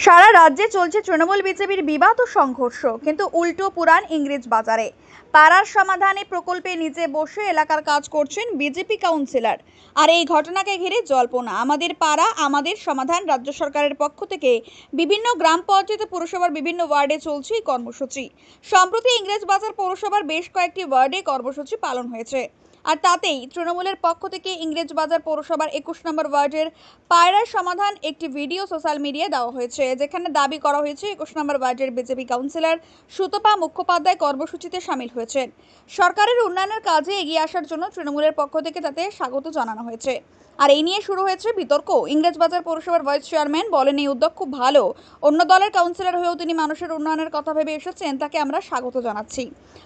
সারা রাজ্যে চলছে তৃণমূল বিজেপির বিবাদ ও সংঘর্ষ, কিন্তু উল্টো পুরাণ ইংরেজ বাজারে। পাড়ার সমাধানে প্রকল্পে নিচে বসে এলাকার কাজ করছেন বিজেপি কাউন্সিলর। আর এই ঘটনাকে ঘিরে জল্পনা। আমাদের পাড়া আমাদের সমাধান রাজ্য সরকারের পক্ষ থেকে বিভিন্ন গ্রাম পঞ্চায়েত পুরসভার বিভিন্ন ওয়ার্ডে চলছে এই কর্মসূচি। সম্প্রতি ইংরেজ বাজার পৌরসভার বেশ কয়েকটি ওয়ার্ডে কর্মসূচি পালন হয়েছে। আর তাতেই তৃণমূলের পক্ষ থেকে ইংরেজ বাজার পৌরসভার 21 নম্বর ওয়ার্ডের পায়রার সমাধান একটি ভিডিও সোশ্যাল মিডিয়ায় দেওয়া হয়েছে, যেখানে দাবি করা হয়েছে 21 নম্বর ওয়ার্ডের বিজেপি কাউন্সিলর সুতপা মুখোপাধ্যায় কর্মসূচিতে সামিল হয়েছেন। সরকারের উন্নয়নের কাজে এগিয়ে আসার জন্য তৃণমূলের পক্ষ থেকে তাতে স্বাগত জানানো হয়েছে। আর এই নিয়ে শুরু হয়েছে বিতর্ক। ইংরেজ বাজার পৌরসভার ভাইস চেয়ারম্যান বলেন, এই উদ্যোগ খুব ভালো। অন্য দলের কাউন্সিলর হয়েও তিনি মানুষের উন্নয়নের কথা ভেবে এসেছেন, তাকে আমরা স্বাগত জানাচ্ছি।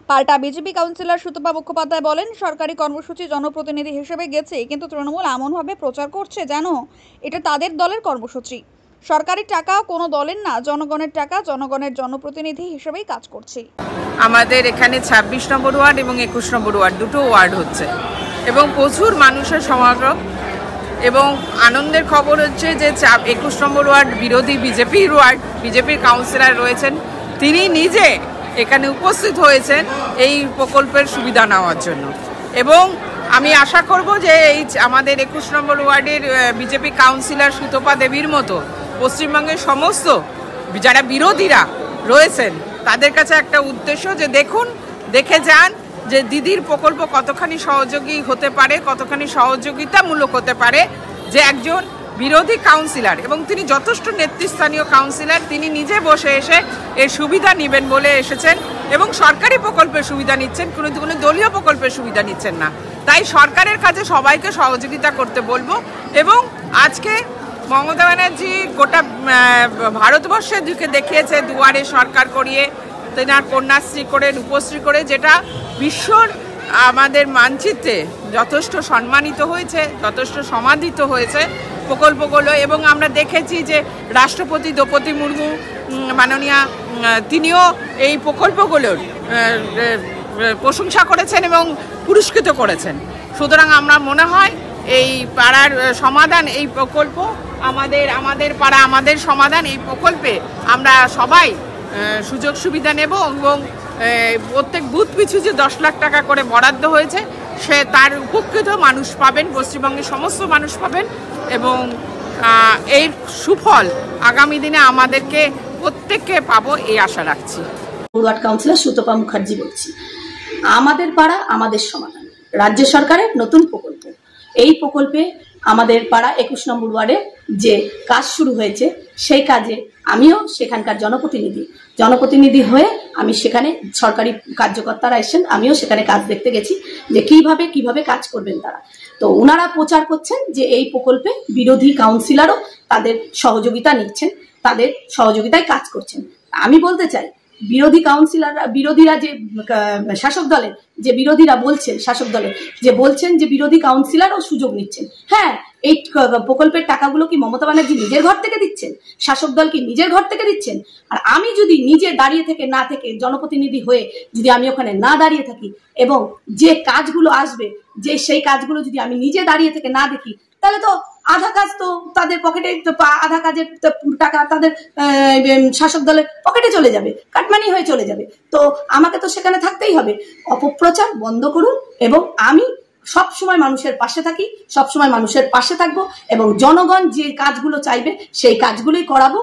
পাল্টা বিজেপি কাউন্সিলর সুতপা মুখোপাধ্যায় বলেন, সরকারি কর্মসূচি জনপ্রতিনিধি হিসেবে গেছে, কিন্তু তৃণমূল এমনভাবে প্রচার করছে যেন এটা তাদের দলের কর্মসূচি। সরকারি টাকা কোনো দলের না, জনগণের টাকা, জনগণের জনপ্রতিনিধি হিসেবেই কাজ করছি। আমাদের এখানে 26 নম্বর ওয়ার্ড এবং 21 নম্বর ওয়ার্ড দুটো ওয়ার্ড হচ্ছে এবং প্রচুর মানুষের সমাগম। এবং আনন্দের খবর হচ্ছে যে 21 নম্বর ওয়ার্ড বিরোধী বিজেপির ওয়ার্ড, বিজেপির কাউন্সিলর রয়েছেন, তিনি নিজে এখানে উপস্থিত হয়েছেন এই প্রকল্পের সুবিধা নেওয়ার জন্য। এবং আমি আশা করব যে এই আমাদের 21 নম্বর ওয়ার্ডের বিজেপি কাউন্সিলর সুতপা দেবীর মতো পশ্চিমবঙ্গের সমস্ত যারা বিরোধীরা রয়েছেন তাদের কাছে একটা উদ্দেশ্য যে দেখে যান যে দিদির প্রকল্প কতখানি সহযোগী হতে পারে, কতখানি সহযোগিতামূলক হতে পারে। যে একজন বিরোধী কাউন্সিলর এবং তিনি যথেষ্ট নেতৃস্থানীয় কাউন্সিলর, তিনি নিজে বসে এসে এর সুবিধা নেবেন বলে এসেছেন এবং সরকারি প্রকল্পের সুবিধা নিচ্ছেন, কোনো দলীয় প্রকল্পের সুবিধা নিচ্ছেন না। তাই সরকারের কাজে সবাইকে সহযোগিতা করতে বলবো। এবং আজকে মমতা ব্যানার্জি গোটা ভারতবর্ষের দিকে দেখিয়েছে দুয়ারে সরকার করিয়ে, তেনার কন্যাশ্রী করে, রূপশ্রী করে, যেটা বিশ্বর আমাদের মানচিত্রে যথেষ্ট সম্মানিত হয়েছে, যথেষ্ট সমাদিত হয়েছে প্রকল্পগুলো। এবং আমরা দেখেছি যে রাষ্ট্রপতি দ্রৌপদী মুর্মু মাননীয়া তিনিও এই প্রকল্পগুলোর প্রশংসা করেছেন এবং পুরস্কৃত করেছেন। সুতরাং আমরা মনে হয় এই পাড়ার সমাধান এই প্রকল্প আমাদের পাড়া আমাদের সমাধান এই প্রকল্পে আমরা সবাই সুযোগ সুবিধা নেব এবং প্রত্যেক বুথ পিছু যে 10 লাখ টাকা করে বরাদ্দ হয়েছে সে তার উপকৃত মানুষ পাবেন, পশ্চিমবঙ্গের সমস্ত মানুষ পাবেন। এবং এর সুফল আগামী দিনে আমাদেরকে প্রত্যেককে পাবো এই আশা রাখছি। ওয়ার্ড কাউন্সিলর সুতপা মুখার্জি বলছি। আমাদের পাড়া আমাদের সমাধান রাজ্য সরকারের নতুন প্রকল্প। এই প্রকল্পে আমাদের পাড়া 21 নম্বর ওয়ার্ডে যে কাজ শুরু হয়েছে সেই কাজে আমিও সেখানকার জনপ্রতিনিধি হয়ে আমি সেখানে সরকারি কার্যকর্তারা এসেছেন, আমিও সেখানে কাজ দেখতে গেছি যে কিভাবে কাজ করবেন তারা। তো ওনারা প্রচার করছেন যে এই প্রকল্পে বিরোধী কাউন্সিলরও তাদের সহযোগিতা নিচ্ছেন, তাদের সহযোগিতায় কাজ করছেন। আমি বলতে চাই বিরোধীরা যে শাসক দলের যে বিরোধীরা বলছেন, শাসক দলের যে বলছেন যে বিরোধী কাউন্সিলরও সুযোগ নিচ্ছেন। হ্যাঁ, এই প্রকল্পের টাকাগুলো কি মমতা ব্যানার্জি নিজের ঘর থেকে দিচ্ছেন? শাসক দল কি নিজের ঘর থেকে দিচ্ছেন? আর আমি যদি নিজে দাঁড়িয়ে থেকে না থেকে জনপ্রতিনিধি হয়ে যদি আমি ওখানে না দাঁড়িয়ে থাকি এবং যে কাজগুলো আসবে সেই কাজগুলো যদি আমি নিজে দাঁড়িয়ে থেকে না দেখি, তাহলে তো আধা কাজ তো তাদের পকেটে, আধা কাজের টাকা তাদের শাসক দলের পকেটে চলে যাবে, কাটমানি হয়ে চলে যাবে। তো আমাকে তো সেখানে থাকতেই হবে। অপপ্রচার বন্ধ করুন এবং আমি সবসময় মানুষের পাশে থাকি, সবসময় মানুষের পাশে থাকবো এবং জনগণ যে কাজগুলো চাইবে সেই কাজগুলোই করাবো।